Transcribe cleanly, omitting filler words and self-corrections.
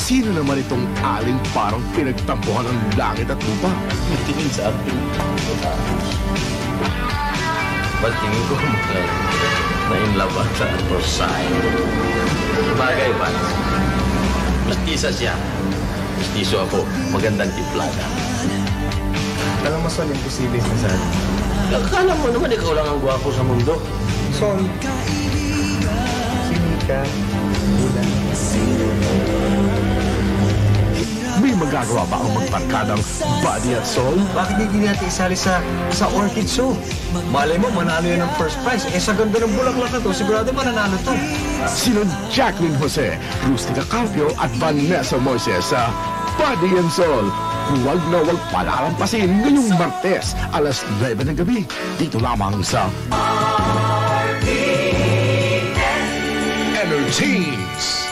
Sino naman itong aling parang pinagtampuhan ng langit at lupa? Tingin sa akin. Ba't tingin ko na-inlove sa first sight? Bagay ba? Mastisa siya. Mastiso ako. Magandang tiplada. Alam mo, Sol, imposible na sa atin. Akala mo naman ikaw lang ang gwapo sa mundo. Sol, si Mika, Bulan. May magagawa ba ang magbarkadang body at soul? Bakit hindi natin isali sa Orchid Show? Malay mo, manalo yan ng first prize. Sa ganda ng bulaklak na to, sigurado mananalo to. Sino Jacqueline Jose, Rustica Carpio at Vanessa Moises sa Body and Soul. Huwag na huwag palalampasin ngayong Martes, alas 9 ng gabi. Dito lamang sa Entertains.